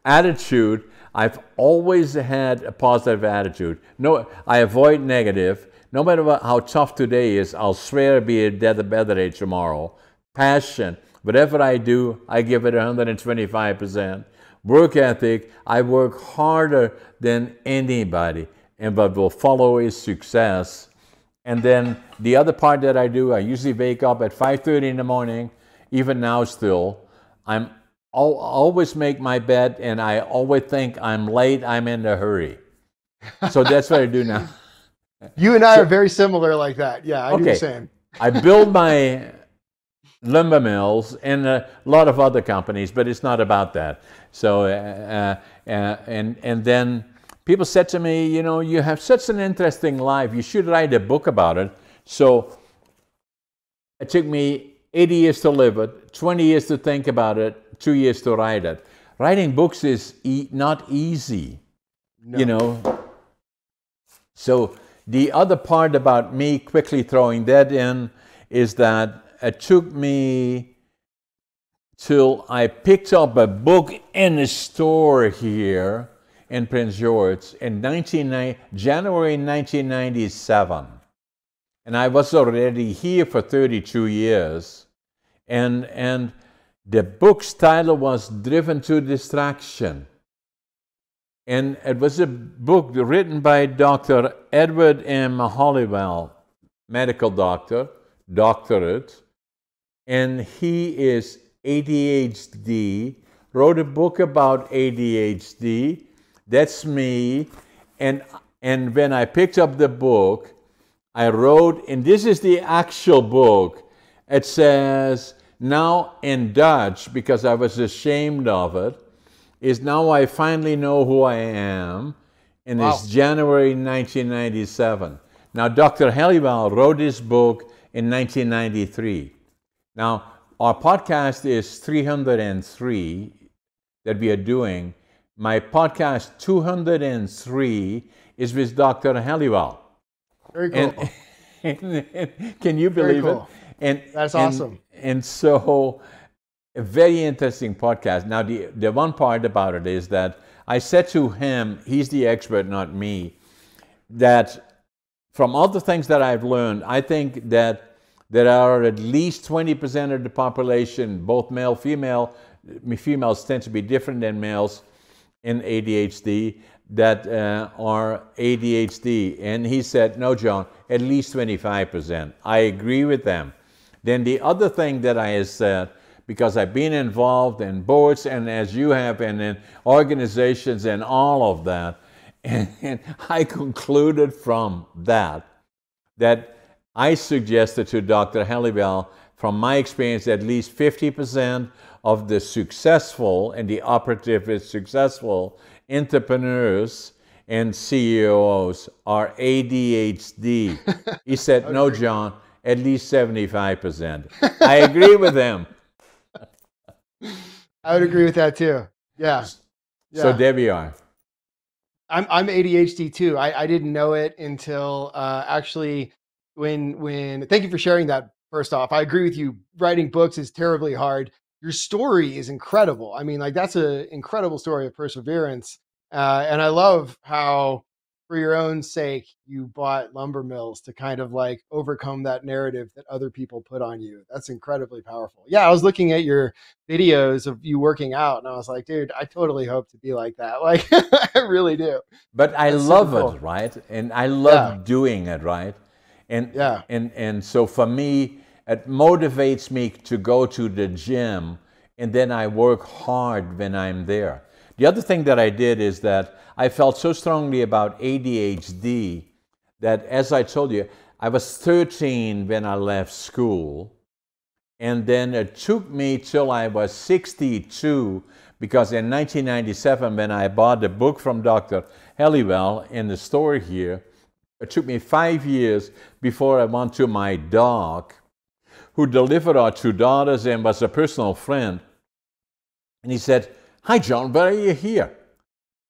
attitude. I've always had a positive attitude. No, I avoid negative. No matter how tough today is, I'll swear to be a better day tomorrow. Passion. Whatever I do, I give it 125%. Work ethic, I work harder than anybody. And what will follow is success. And then the other part that I do, I usually wake up at 5:30 in the morning, even now still. I always make my bed, and I always think I'm late, I'm in a hurry. So that's what I do now. You and I are very similar like that. Yeah, I do the same. I build my lumber mills and a lot of other companies, but it's not about that. So, and then people said to me, you know, you have such an interesting life. You should write a book about it. So it took me 80 years to live it, 20 years to think about it, 2 years to write it. Writing books is not easy, you know. So the other part about me quickly throwing that in is that it took me till I picked up a book in a store here in Prince George in January 1997. And I was already here for 32 years. And the book's title was Driven to Distraction. And it was a book written by Dr. Edward M. Helwell, medical doctor, doctorate. And he is ADHD, wrote a book about ADHD. That's me. And when I picked up the book, I wrote, and this is the actual book. It says, now in Dutch, because I was ashamed of it, is now I finally know who I am. And wow. It's January 1997. Now, Dr. Helwell wrote this book in 1993. Now, our podcast is 303 that we are doing. My podcast 203 is with Dr. Helwell. Very cool. And can you believe cool. it? And that's awesome. And so, a very interesting podcast. Now, the one part about it is that I said to him, he's the expert, not me, that from all the things that I've learned, I think that there are at least 20% of the population, both male, female, females tend to be different than males in ADHD, that are ADHD. And he said, no, John, at least 25%. I agree with them. Then the other thing that I have said, because I've been involved in boards and as you have, and in organizations and all of that, and I concluded from that I suggested to Dr. Helwell, from my experience, at least 50% of the successful, and the operative is successful, entrepreneurs and CEOs are ADHD. He said, no, John, at least 75%. I agree with him. I would agree with that too. Yeah. So there we are. I'm ADHD too. I didn't know it until actually when thank you for sharing that. First off, I agree with you. Writing books is terribly hard. Your story is incredible. I mean, like that's an incredible story of perseverance. And I love how for your own sake, you bought lumber mills to kind of like overcome that narrative that other people put on you. That's incredibly powerful. Yeah, I was looking at your videos of you working out and I was like, dude, I totally hope to be like that. Like, I really do. But I That's super love cool. it, right? And I Yeah. love doing it, right? And Yeah. and so for me, it motivates me to go to the gym, and then I work hard when I'm there. The other thing that I did is that I felt so strongly about ADHD that, as I told you, I was 13 when I left school. And then it took me till I was 62, because in 1997, when I bought the book from Dr. Helwell in the store here, it took me 5 years before I went to my doc, who delivered our two daughters and was a personal friend. And he said, "Hi, John, why are you here?"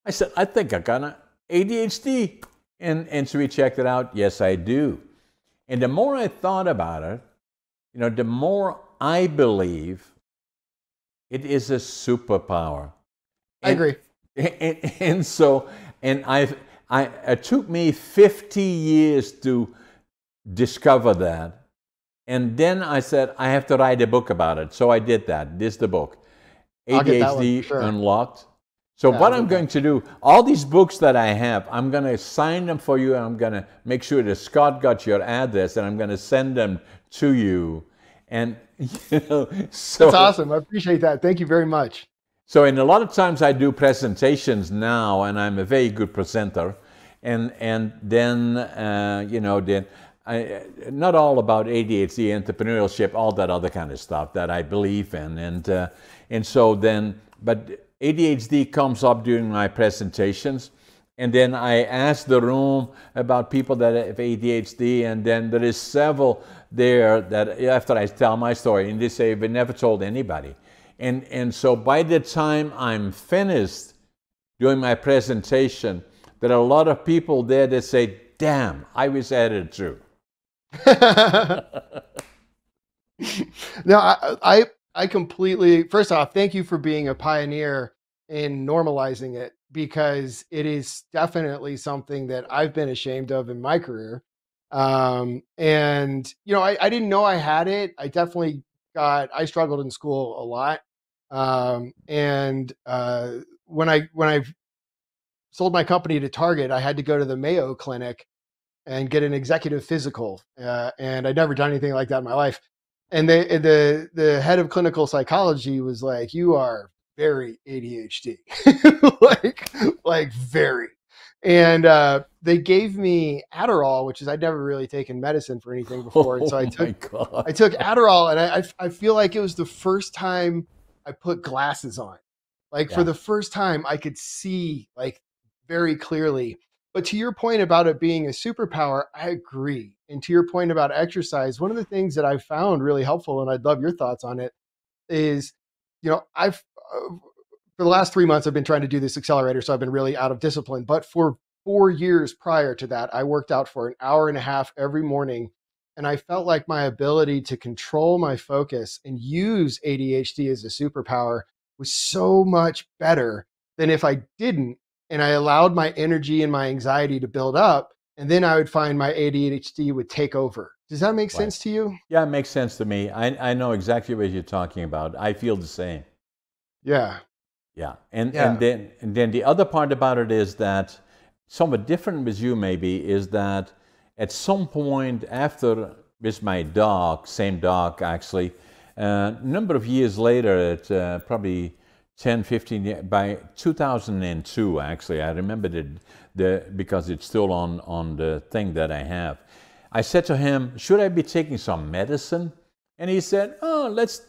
I said, "I think I got an ADHD." And so we checked it out. Yes, I do. And the more I thought about it, the more I believe it is a superpower. I agree. And so, it took me 50 years to discover that. And then I said, I have to write a book about it. So I did that. This is the book, I'll get that one for ADHD sure. Unlocked. So Yeah, what I'll I'm get going to do, all these books that I have, I'm going to sign them for you. And I'm going to make sure that Scott got your address, and I'm going to send them to you. And, so That's awesome. I appreciate that. Thank you very much. So, in a lot of times I do presentations now, and I'm a very good presenter, and then then not all about ADHD, entrepreneurship, all that other kind of stuff that I believe in, and so then, but ADHD comes up during my presentations, and then I ask the room about people that have ADHD, and then there is several there that after I tell my story, and they say, "We never told anybody." And so by the time I'm finished doing my presentation, there are a lot of people there that say, "Damn, I was added through." No, I completely, first off, thank you for being a pioneer in normalizing it, because it is definitely something that I've been ashamed of in my career. And I didn't know I had it. I definitely I struggled in school a lot. And when I sold my company to Target, I had to go to the Mayo Clinic and get an executive physical. And I'd never done anything like that in my life. And the head of clinical psychology was like, "You are very ADHD," like very. And they gave me Adderall, which is, I'd never really taken medicine for anything before. And so Oh my God. I took Adderall, and I feel like it was the first time I put glasses on. Like, for Yeah. the first time, I could see like very clearly. But to your point about it being a superpower, I agree. And to your point about exercise, one of the things that I found really helpful, and I'd love your thoughts on it, is, I've for the last 3 months, I've been trying to do this accelerator, so I've been really out of discipline. But for 4 years prior to that, I worked out for an hour and a half every morning. And I felt like my ability to control my focus and use ADHD as a superpower was so much better than if I didn't. And I allowed my energy and my anxiety to build up. And then I would find my ADHD would take over. Does that make Right. sense to you? Yeah, it makes sense to me. I know exactly what you're talking about. I feel the same. Yeah. Yeah. And Yeah. then the other part about it is that, somewhat different with you maybe, is that at some point after, with my dog, same dog actually, a number of years later, at probably 10, 15 years, by 2002 actually, I remember because it's still on the thing that I have. I said to him, "Should I be taking some medicine?" And he said, "Oh, let's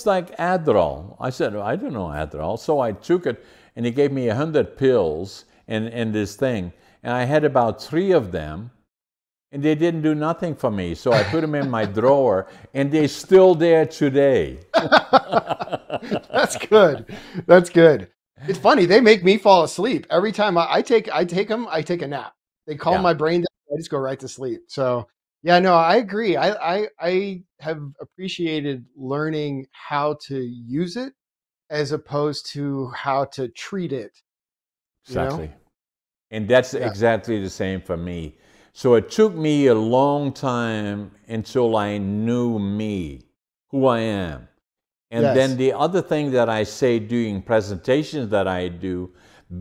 like Adderall." I said, "I don't know Adderall." So I took it, and he gave me 100 pills and this thing. And I had about 3 of them, and they didn't do nothing for me. So I put them in my drawer, and they're still there today. That's good. That's good. It's funny. They make me fall asleep every time I take them. I take a nap. They calm Yeah. my brain down. I just go right to sleep. So yeah, no, I agree. I have appreciated learning how to use it as opposed to how to treat it. You know? Exactly. And that's Yeah. exactly the same for me. So it took me a long time until I knew me, who I am. And then Yes. the other thing that I say doing presentations that I do,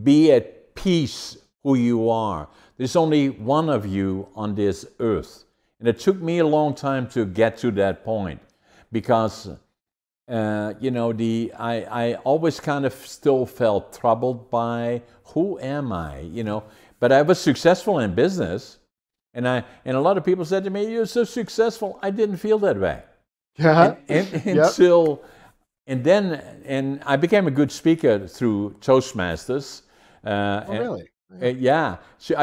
be at peace who you are. There's only one of you on this earth. And it took me a long time to get to that point because, you know, I always kind of still felt troubled by who am I, you know. But I was successful in business. And a lot of people said to me, "You're so successful." I didn't feel that way. Yeah. Yep. And I became a good speaker through Toastmasters. Oh, really? Yeah. Yeah. So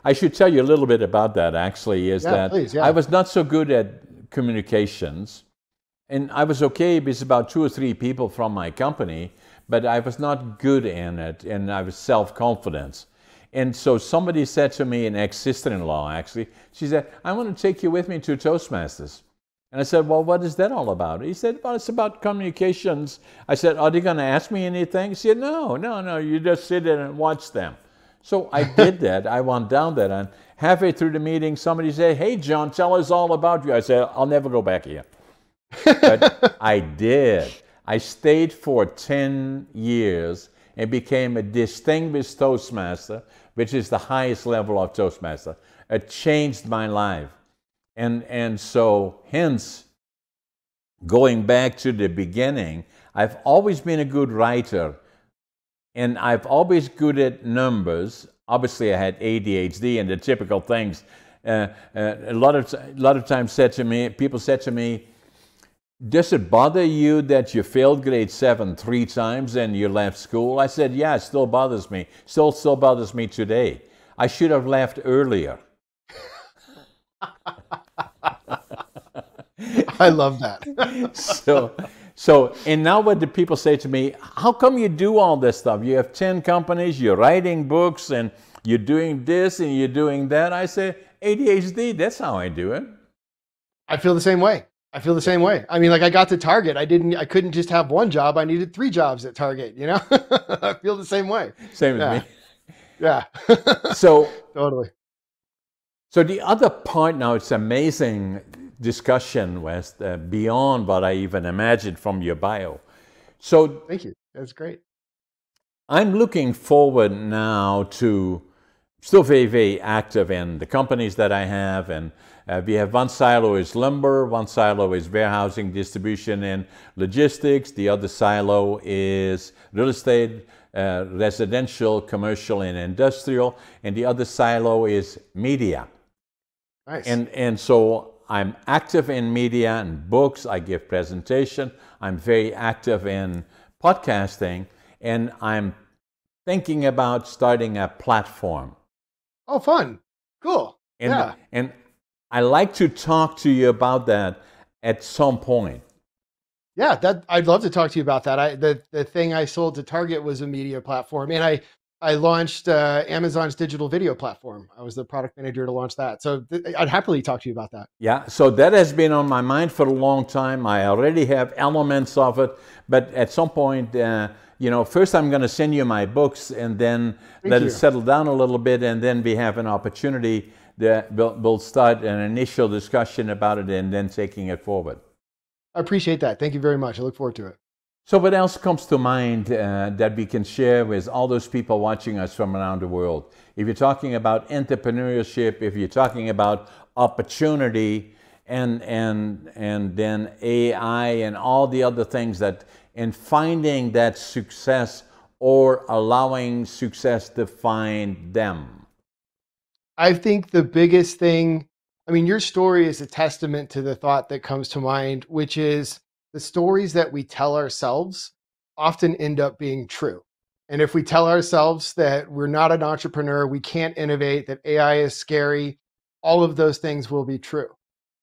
I should tell you a little bit about that, actually, is Yeah, that please. I Yeah. was not so good at communications. And I was okay with about 2 or 3 people from my company, but I was not good in it, and I was self-confidence. And so somebody said to me, an ex-sister-in-law, actually, she said, "I want to take you with me to Toastmasters." And I said, "Well, what is that all about?" He said, "Well, it's about communications." I said, "Are they going to ask me anything?" He said, "No, no, no, you just sit there and watch them." So I did that. I went down there, and halfway through the meeting, somebody said, "Hey, John, tell us all about you." I said, "I'll never go back here." But I did. I stayed for 10 years and became a distinguished Toastmaster, which is the highest level of Toastmaster. It changed my life. And so, hence, going back to the beginning, I've always been a good writer, and I've always good at numbers. Obviously, I had ADHD and the typical things. A lot of times people said to me, "Does it bother you that you failed grade 7 3 times and you left school?" I said, "Yeah, it still bothers me. Still bothers me today. I should have left earlier." I love that. And now what do people say to me? "How come you do all this stuff? You have 10 companies, you're writing books, and you're doing this and you're doing that." I say, ADHD, that's how I do it. I feel the same way. I feel the same way. I mean, like I got to Target. I couldn't just have one job. I needed 3 jobs at Target, you know? I feel the same way. Same Yeah. as me. Yeah. So Totally. So the other part now, it's amazing discussion, West, beyond what I even imagined from your bio. So Thank you. That's great. I'm looking forward now to still very, very active in the companies that I have. And we have one silo is lumber, one silo is warehousing, distribution, and logistics. The other silo is real estate, residential, commercial, and industrial. And the other silo is media. Nice. And so I'm active in media and books. I give presentation. I'm very active in podcasting, and I'm thinking about starting a platform. Oh, fun. Cool. Yeah. And I like to talk to you about that at some point. Yeah, I'd love to talk to you about that. The thing I sold to Target was a media platform, and I launched Amazon's digital video platform. I was the product manager to launch that. So I'd happily talk to you about that. Yeah, so that has been on my mind for a long time. I already have elements of it, but at some point, you know, first I'm going to send you my books, and then let it settle down a little bit, and then we have an opportunity that we'll start an initial discussion about it, and then taking it forward. I appreciate that. Thank you very much. I look forward to it. So what else comes to mind that we can share with all those people watching us from around the world? If you're talking about entrepreneurship, if you're talking about opportunity, and then AI and all the other things that in finding that success or allowing success to find them. I think the biggest thing, I mean, your story is a testament to the thought that comes to mind, which is the stories that we tell ourselves often end up being true. And if we tell ourselves that we're not an entrepreneur, we can't innovate, that AI is scary, all of those things will be true.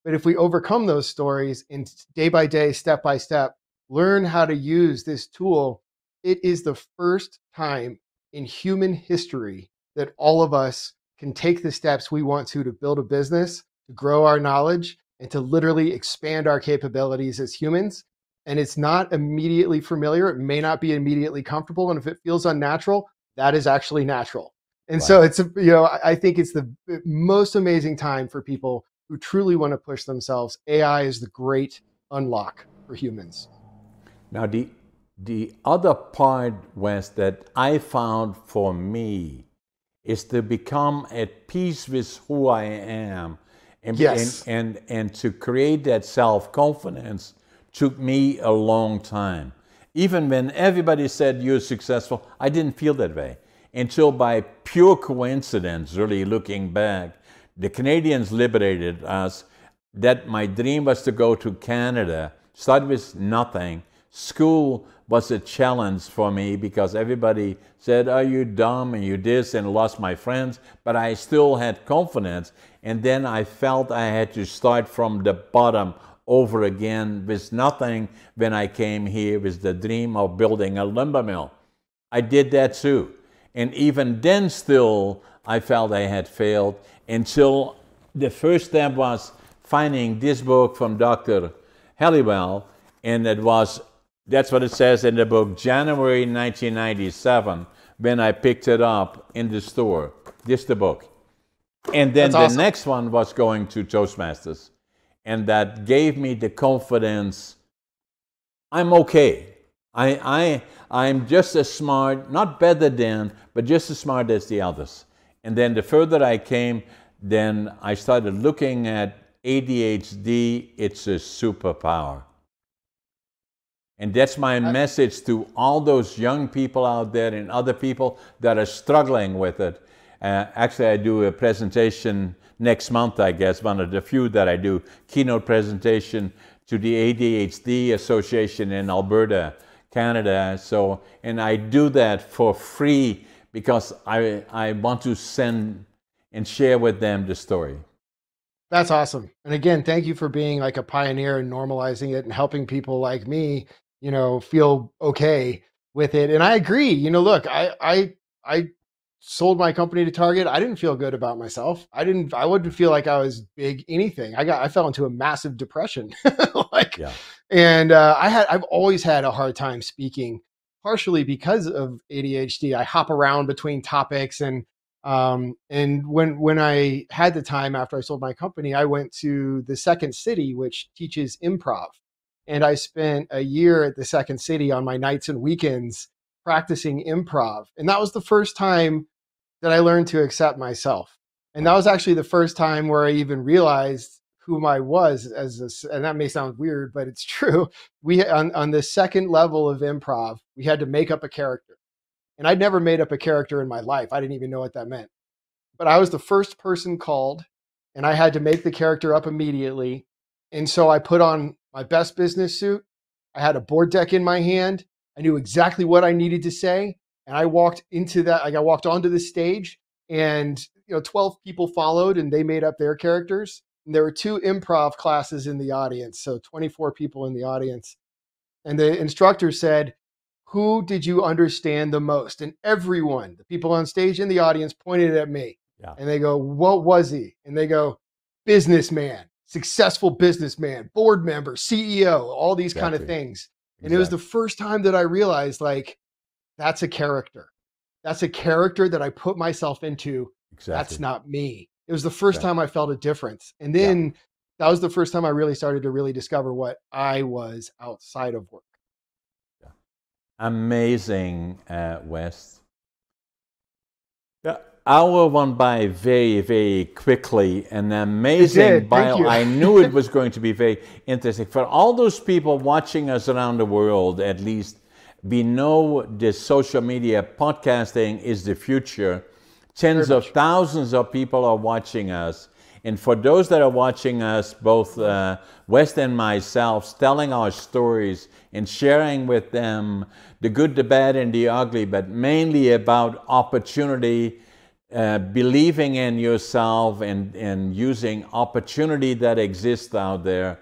But if we overcome those stories and day by day, step by step, learn how to use this tool, it is the first time in human history that all of us can take the steps we want to build a business, to grow our knowledge, and to literally expand our capabilities as humans. And it's not immediately familiar. It may not be immediately comfortable. And if it feels unnatural, that is actually natural. And Right. so it's, you know, I think it's the most amazing time for people who truly want to push themselves. AI is the great unlock for humans. Now, the other part, Wes, that I found for me is to become at peace with who I am, Yes. and to create that self-confidence took me a long time. Even when everybody said you're successful, I didn't feel that way. Until by pure coincidence, really looking back, the Canadians liberated us, that my dream was to go to Canada, start with nothing. School was a challenge for me because everybody said, "Are you dumb and you this," and lost my friends, but I still had confidence. And then I felt I had to start from the bottom over again with nothing when I came here with the dream of building a lumber mill. I did that too. And even then still, I felt I had failed until the first step was finding this book from Dr. Helwell, and that's what it says in the book, January 1997, when I picked it up in the store. This is the book. And then That's awesome. the next one was going to Toastmasters. And that gave me the confidence, I'm okay. I'm just as smart, not better than, but just as smart as the others. And then the further I came, then I started looking at ADHD. It's a superpower. And that's my message to all those young people out there and other people that are struggling with it. Actually, I do a presentation next month, I guess, one of the few that I do, keynote presentation to the ADHD Association in Alberta, Canada. So, and I do that for free because I want to send and share with them the story. That's awesome. And again, thank you for being like a pioneer and normalizing it and helping people like me, you know, feel okay with it. And I agree. You know, look, I sold my company to Target. I didn't feel good about myself. I wouldn't feel like I was big anything. I fell into a massive depression. Like, Yeah. and I've always had a hard time speaking, partially because of ADHD. I hop around between topics, and when I had the time after I sold my company, I went to the Second City, which teaches improv. And I spent a year at the Second City on my nights and weekends practicing improv. And that was the first time that I learned to accept myself. And that was actually the first time where I even realized who I was and that may sound weird, but it's true. We, on the second level of improv, we had to make up a character. And I'd never made up a character in my life. I didn't even know what that meant. But I was the first person called, and I had to make the character up immediately. And so I put on my best business suit. I had a board deck in my hand. I knew exactly what I needed to say. And I walked into that, like I walked onto the stage, and 12 people followed, and they made up their characters. And there were 2 improv classes in the audience, so 24 people in the audience. And the instructor said, "Who did you understand the most?" And everyone, the people on stage in the audience, pointed at me. Yeah. And they go, "What was he?" And they go, "Businessman, successful businessman, board member, CEO, all these kind of things." And it was the first time that I realized, like, that's a character. That's a character that I put myself into. Exactly. That's not me. It was the first time I felt a difference. And then that was the first time I really started to really discover what I was outside of work. Amazing, Wes. The hour went by very, very quickly, and amazing bio. I knew it was going to be very interesting. For all those people watching us around the world, at least, we know the social media podcasting is the future. Tens of thousands of people are watching us. And for those that are watching us, both Wes and myself, telling our stories and sharing with them the good, the bad, and the ugly, but mainly about opportunity, believing in yourself and using opportunity that exists out there.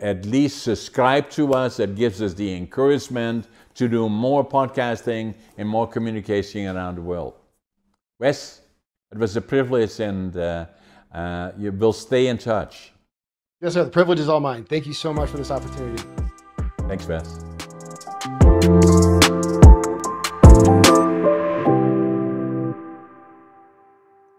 At least subscribe to us. It gives us the encouragement to do more podcasting and more communication around the world. Wes, it was a privilege, and you will stay in touch. Yes, sir. The privilege is all mine. Thank you so much for this opportunity. Thanks, Wes.